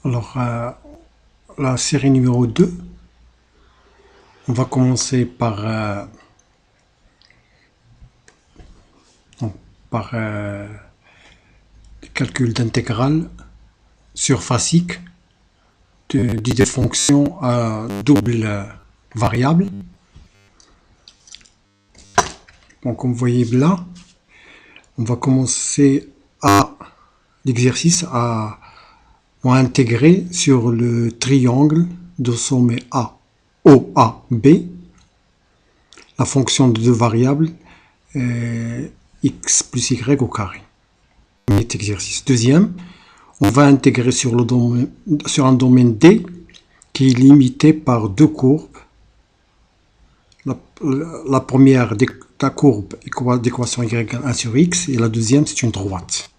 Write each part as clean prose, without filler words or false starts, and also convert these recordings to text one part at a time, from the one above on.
Alors, la série numéro 2, on va commencer par le calcul d'intégrale surfacique des fonctions à double variable. Donc, comme vous voyez là, on va commencer l'exercice à intégrer sur le triangle de sommet OAB la fonction de deux variables x plus y au carré. Premier exercice. Deuxième, on va intégrer sur un domaine D qui est limité par deux courbes. La première, la courbe d'équation y égale 1 sur x, et la deuxième, c'est une droite.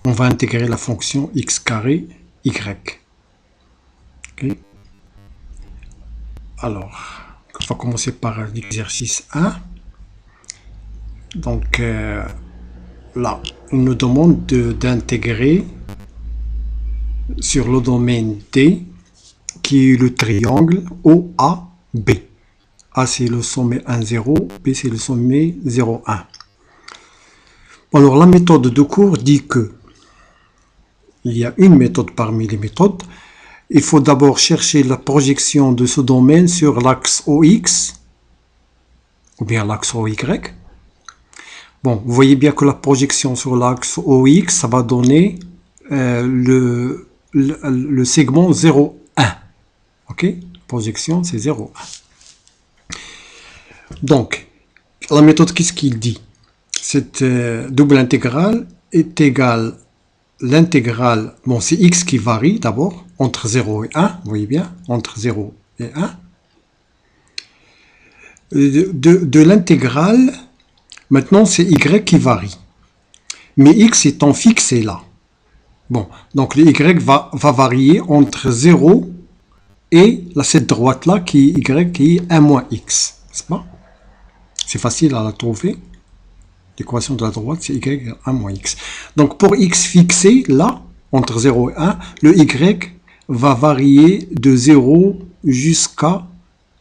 On va intégrer la fonction x carré y. Okay. Alors, on va commencer par l'exercice 1. Donc, là, on nous demande d'intégrer sur le domaine D, qui est le triangle OAB. A, c'est le sommet 1, 0, B, c'est le sommet 0, 1. Alors, la méthode de cours dit que il y a une méthode parmi les méthodes. Il faut d'abord chercher la projection de ce domaine sur l'axe OX ou bien l'axe OY. Bon, vous voyez bien que la projection sur l'axe OX, ça va donner le segment 0, 1. Ok? Projection, c'est 0, 1. Donc, la méthode, qu'est-ce qu'il dit? Cette double intégrale est égale l'intégrale, bon, c'est x qui varie d'abord, entre 0 et 1, vous voyez bien, entre 0 et 1. De l'intégrale, maintenant, c'est y qui varie. Mais x étant fixé là. Bon, donc le y va varier entre 0 et cette droite-là qui est y qui est 1 moins x. N'est-ce pas? C'est facile à la trouver. L'équation de la droite, c'est y égale 1 moins x. Donc, pour x fixé, là, entre 0 et 1, le y va varier de 0 jusqu'à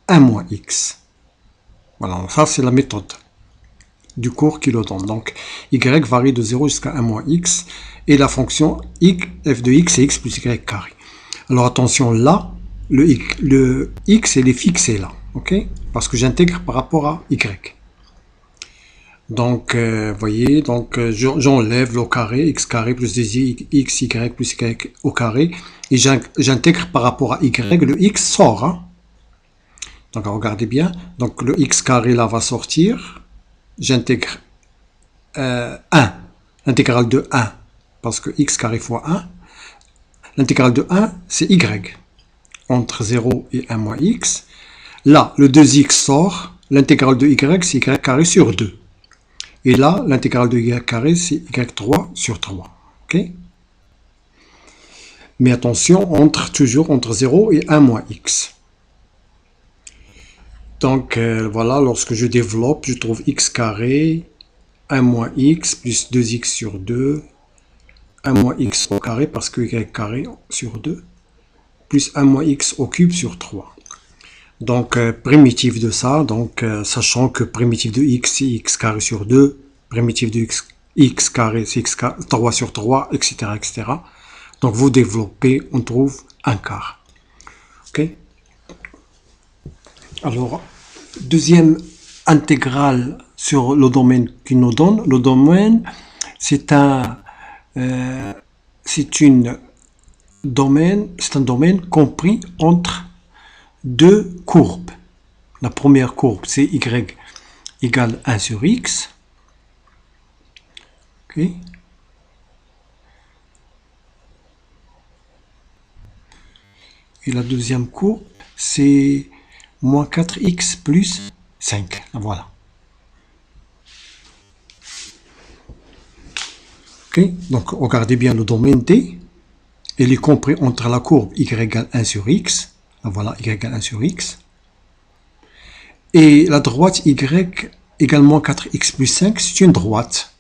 1 moins x. Voilà, ça, c'est la méthode du cours qui le donne. Donc, y varie de 0 jusqu'à 1 moins x. Et la fonction f de x, c'est x plus y carré. Alors, attention, là, le x, il est fixé là. OK? Parce que j'intègre par rapport à y. Donc, vous voyez, donc j'enlève le carré, x carré plus 2x, y plus y au carré, et j'intègre par rapport à y, le x sort. Hein. Donc, regardez bien, donc le x carré là va sortir, j'intègre 1, l'intégrale de 1, parce que x carré fois 1, l'intégrale de 1, c'est y, entre 0 et 1 moins x. Là, le 2x sort, l'intégrale de y, c'est y carré sur 2. Et là, l'intégrale de y carré, c'est y3 sur 3. Okay? Mais attention, toujours entre 0 et 1 moins x. Donc, voilà, lorsque je développe, je trouve x carré, 1 moins x, plus 2x sur 2, 1 moins x au carré, parce que y carré sur 2, plus 1 moins x au cube sur 3. Donc, primitif de ça, donc sachant que primitif de x, c'est x carré sur 2, primitif de x carré, c'est x carré, 3 sur 3, etc., etc. Donc, vous développez, on trouve un quart. OK? Alors, deuxième intégrale sur le domaine qui nous donne, le domaine, c'est un domaine compris entre deux courbes. La première courbe, c'est y égale 1 sur x. Okay. Et la deuxième courbe, c'est moins 4x plus 5. Voilà. Okay. Donc, regardez bien le domaine D. Il est compris entre la courbe y égale 1 sur x. Voilà, y égale 1 sur x. Et la droite y égale moins 4x plus 5, c'est une droite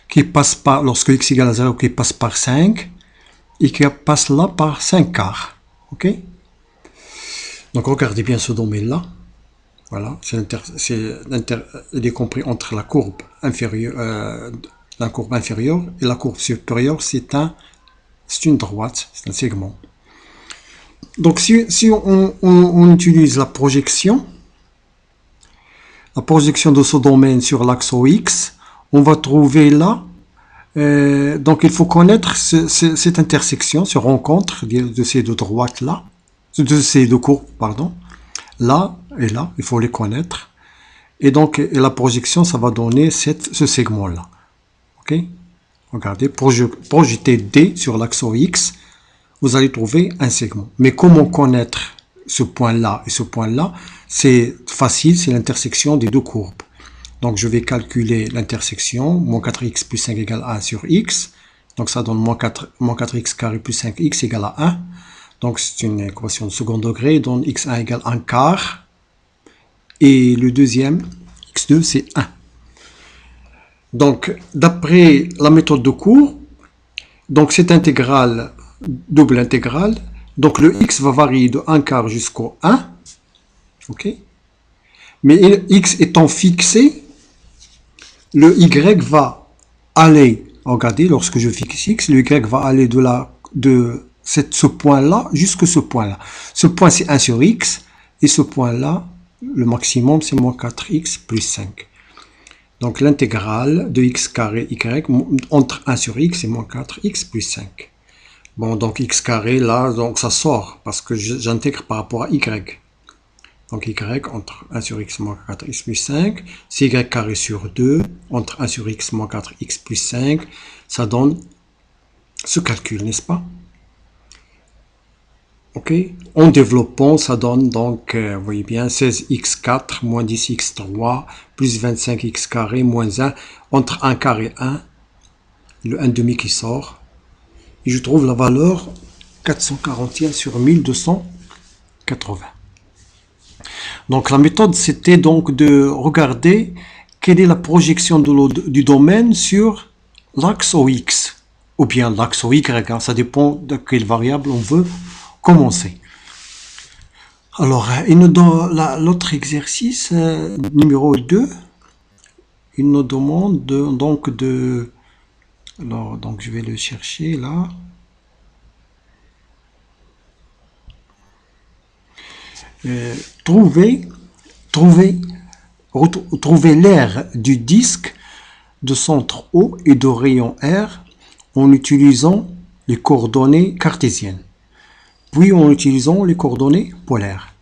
qui passe par, lorsque x égale à 0, qui passe par 5, et qui passe là par 5 quarts. Ok? Donc regardez bien ce domaine-là. Voilà, il est compris entre la courbe inférieure et la courbe supérieure. C'est une droite, c'est un segment. Donc si on utilise la projection de ce domaine sur l'axe OX, on va trouver là, donc il faut connaître cette intersection, cette rencontre de ces deux droites là, de ces deux courbes, pardon, là et là, il faut les connaître. Et donc la projection, ça va donner ce segment là. Ok, regardez, projeter D sur l'axe OX, vous allez trouver un segment. Mais comment connaître ce point-là et ce point-là? C'est facile, c'est l'intersection des deux courbes. Donc je vais calculer l'intersection, moins 4x plus 5 égale 1 sur x. Donc ça donne moins 4x carré plus 5x égale à 1. Donc c'est une équation de second degré, donc x1 égale 1 quart. Et le deuxième, x2, c'est 1. Donc d'après la méthode de cours, donc cette intégrale, double intégrale, donc le x va varier de 1 quart jusqu'au 1. Ok, mais x étant fixé, le y va aller, regardez, lorsque je fixe x, le y va aller de ce point-là jusqu'à ce point-là. Ce point, c'est 1 sur x, et ce point-là, le maximum, c'est moins 4x plus 5. Donc l'intégrale de x carré y entre 1 sur x et moins 4x plus 5. Bon, donc x carré, là, donc ça sort, parce que j'intègre par rapport à y. Donc y entre 1 sur x moins 4x plus 5, c'est y carré sur 2, entre 1 sur x moins 4x plus 5, ça donne ce calcul, n'est-ce pas? Ok, en développant, ça donne donc, vous voyez bien, 16x4 moins 10x3 plus 25x carré moins 1, entre 1 quart et 1, le 1 demi qui sort, et je trouve la valeur 441 sur 1280. Donc la méthode, c'était donc de regarder quelle est la projection du domaine sur l'axe OX, ou bien l'axe OY, hein, ça dépend de quelle variable on veut commencer. Alors, l'autre exercice, numéro 2, il nous demande donc je vais le chercher là. Trouver l'aire du disque de centre O et de rayon R en utilisant les coordonnées cartésiennes, puis en utilisant les coordonnées polaires.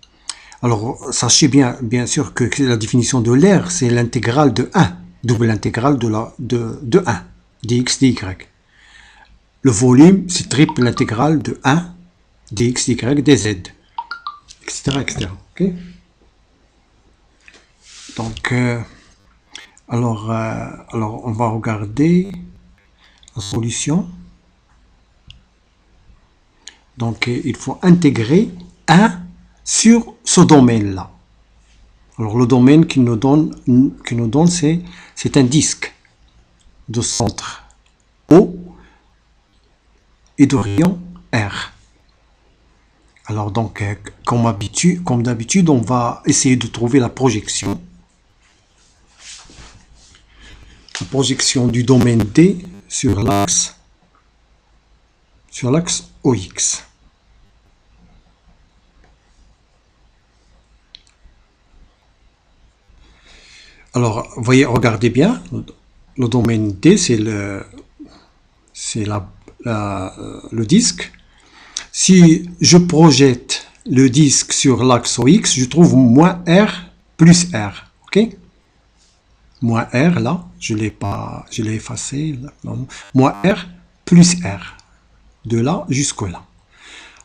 Alors, sachez bien sûr que la définition de l'aire, c'est l'intégrale de 1, double intégrale de 1, dx dy. Le volume, c'est triple intégrale de 1, dx dy dz. Etc. Okay. Donc, alors, on va regarder la solution. Donc, il faut intégrer 1 sur ce domaine-là. Alors, le domaine qui nous donne c'est un disque de centre O et de rayon R. Alors donc, comme d'habitude, on va essayer de trouver la projection. La projection du domaine D sur l'axe OX. Alors, voyez, regardez bien, le domaine D, c'est le disque. Si je projette le disque sur l'axe OX, je trouve moins R plus R. Ok? Moins R, là, je l'ai effacé. Là, moins R plus R. De là jusqu'à là.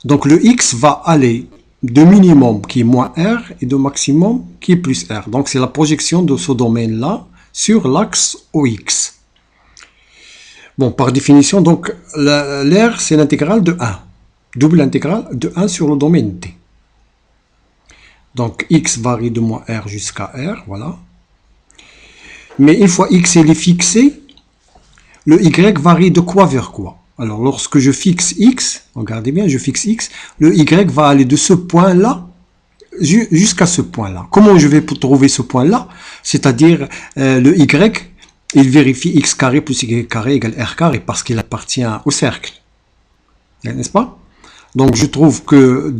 Donc le X va aller de minimum qui est moins R et de maximum qui est plus R. Donc c'est la projection de ce domaine-là sur l'axe OX. Bon, par définition, donc l'air, c'est l'intégrale de 1. Double intégrale de 1 sur le domaine D. Donc x varie de moins R jusqu'à R, voilà. Mais une fois x est fixé, le y varie de quoi vers quoi? Alors, lorsque je fixe x, regardez bien, je fixe x, le y va aller de ce point-là jusqu'à ce point-là. Comment je vais trouver ce point-là? C'est-à-dire, le y, il vérifie x carré plus y carré égale r carré, parce qu'il appartient au cercle. N'est-ce pas? Donc, je trouve que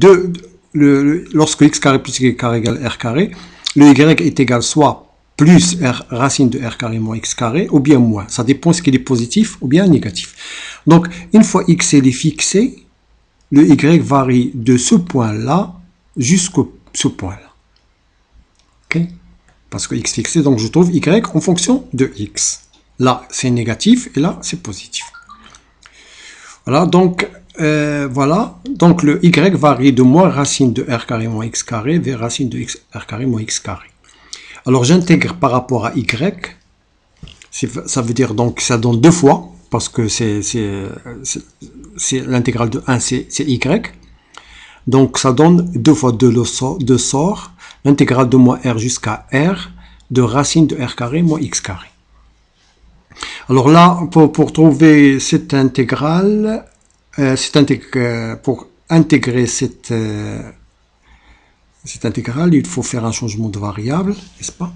lorsque x carré plus y carré égale r carré, le y est égal soit plus r racine de r carré moins x carré, ou bien moins. Ça dépend ce qu'il est positif ou bien négatif. Donc, une fois x est fixé, le y varie de ce point-là jusqu'à ce point-là. Ok? Parce que x fixé, donc je trouve y en fonction de x. Là, c'est négatif et là, c'est positif. Voilà, donc, donc le y varie de moins racine de r carré moins x carré vers racine de r carré moins x carré. Alors, j'intègre par rapport à y, ça veut dire donc ça donne deux fois, parce que c'est l'intégrale de 1, c'est y. Donc, ça donne 2 fois 2 sort, l'intégrale de moins r jusqu'à r de racine de r carré moins x carré. Alors là, pour trouver cette intégrale, pour intégrer cette intégrale, il faut faire un changement de variable, n'est-ce pas?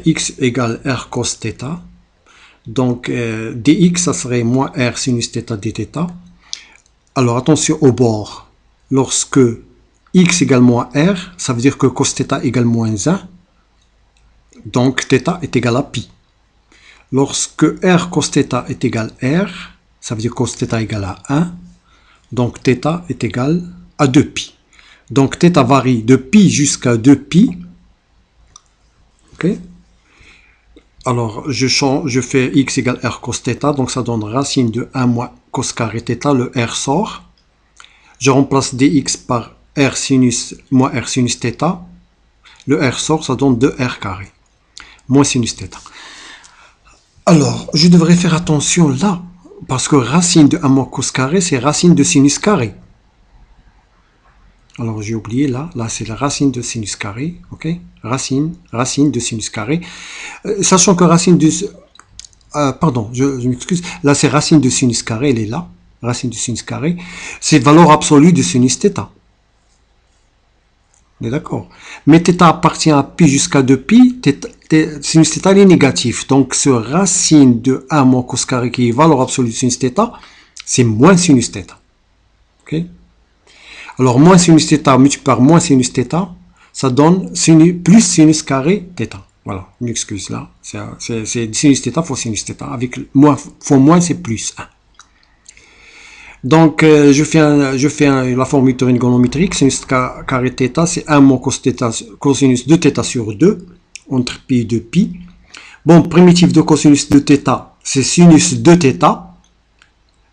X égale r cos θ. Donc, dx, ça serait moins r sinus θ dθ. Alors, attention au bord. Lorsque x égale moins r, ça veut dire que cos θ égale moins 1. Donc, θ est égal à pi. Lorsque r cos θ est égal à r, ça veut dire cos θ égale à 1. Donc, θ est égal à 2pi. Donc, θ varie de pi jusqu'à 2pi. Ok? Alors, je fais x égale r cos θ. Donc, ça donne racine de 1 moins cos carré θ. Le r sort. Je remplace dx par r sinus moins r sinus θ. Le r sort, ça donne 2r carré moins sinus θ. Alors, je devrais faire attention là, parce que racine de 1 moins cos carré, c'est racine de sinus carré. Alors, j'ai oublié là, c'est la racine de sinus carré, ok? Racine de sinus carré. Sachant que racine de... pardon, je m'excuse. Là, c'est racine de sinus carré, elle est là. Racine de sinus carré. C'est valeur absolue de sinus θ. On est d'accord. Mais θ appartient à pi jusqu'à 2pi. Sinus θ est négatif. Donc, ce racine de 1 moins cos carré qui est valeur absolue de sinus θ, c'est moins sinus θ. Ok? Alors, moins sinus θ multiplié par moins sinus θ, ça donne plus sinus carré θ. Voilà, je m'excuse là. C'est sinus θ fois sinus θ. Avec moins fois moins, c'est plus 1. Donc, je fais la formule trigonométrique. Sinus carré θ, c'est 1 moins cosinus de θ sur 2, entre pi et 2pi. Bon, primitif de cosinus de θ, c'est sinus de θ,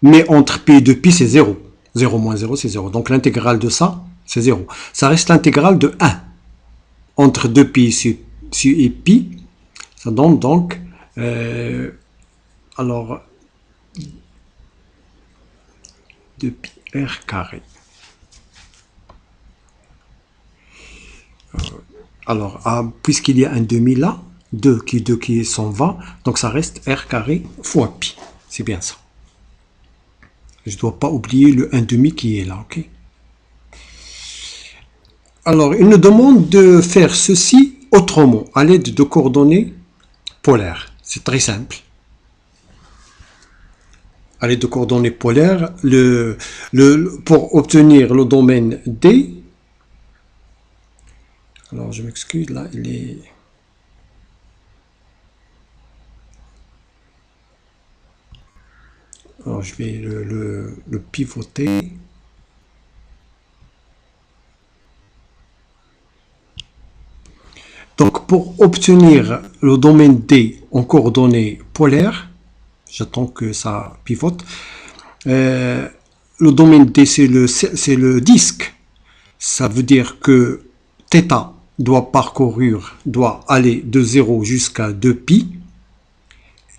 mais entre pi et 2pi, c'est 0. 0 moins 0, c'est 0. Donc, l'intégrale de ça, c'est 0. Ça reste l'intégrale de 1. Entre 2pi et pi, ça donne donc... alors... 2pi r carré. Alors, puisqu'il y a un demi là, 2 qui s'en va, donc ça reste r carré fois pi. C'est bien ça. Je ne dois pas oublier le 1 demi qui est là, ok? Alors, il nous demande de faire ceci autrement, à l'aide de coordonnées polaires. C'est très simple. À l'aide de coordonnées polaires, pour obtenir le domaine D, alors je m'excuse, là il est... Alors je vais le pivoter. Donc pour obtenir le domaine D en coordonnées polaires, j'attends que ça pivote, le domaine D c'est le disque. Ça veut dire que θ doit aller de 0 jusqu'à 2pi,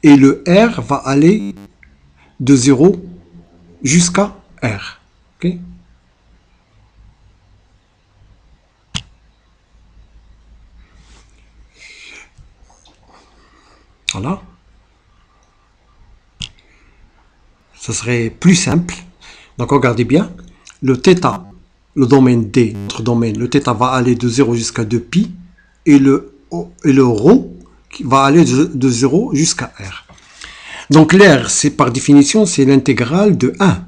et le R va aller de 0 jusqu'à R. Okay? Voilà. ça serait plus simple. Donc regardez bien, le θ, le domaine D, notre domaine, le θ va aller de 0 jusqu'à 2π, et le ρ va aller de 0 jusqu'à R. Donc l'air, c'est par définition, c'est l'intégrale de 1.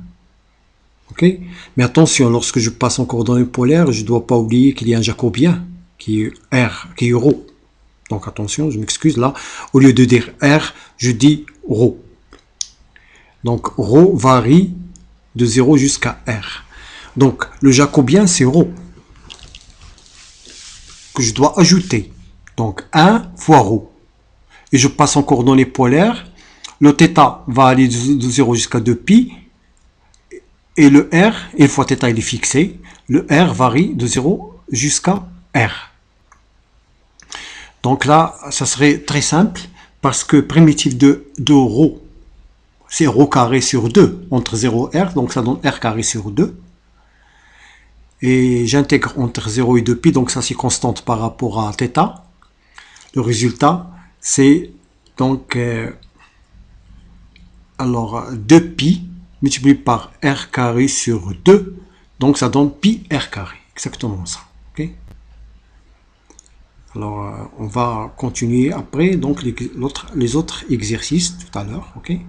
Okay? Mais attention, lorsque je passe en coordonnées polaires, je ne dois pas oublier qu'il y a un jacobien, qui est R, qui est ρ. Donc attention, je m'excuse là, au lieu de dire R, je dis ρ. Donc ρ varie de 0 jusqu'à R. Donc le jacobien, c'est ρ, que je dois ajouter. Donc 1 fois ρ. Et je passe en coordonnées polaires, le θ va aller de 0 jusqu'à 2π, et le R, une fois θ il est fixé, le R varie de 0 jusqu'à R. Donc là, ça serait très simple, parce que primitif de ρ, c'est ρ carré sur 2, entre 0 et R, donc ça donne R carré sur 2. Et j'intègre entre 0 et 2π, donc ça c'est constante par rapport à θ. Le résultat, c'est donc alors 2π multiplié par R carré sur 2, donc ça donne pi R carré, exactement ça. Okay? Alors on va continuer après donc les autres exercices tout à l'heure. Okay?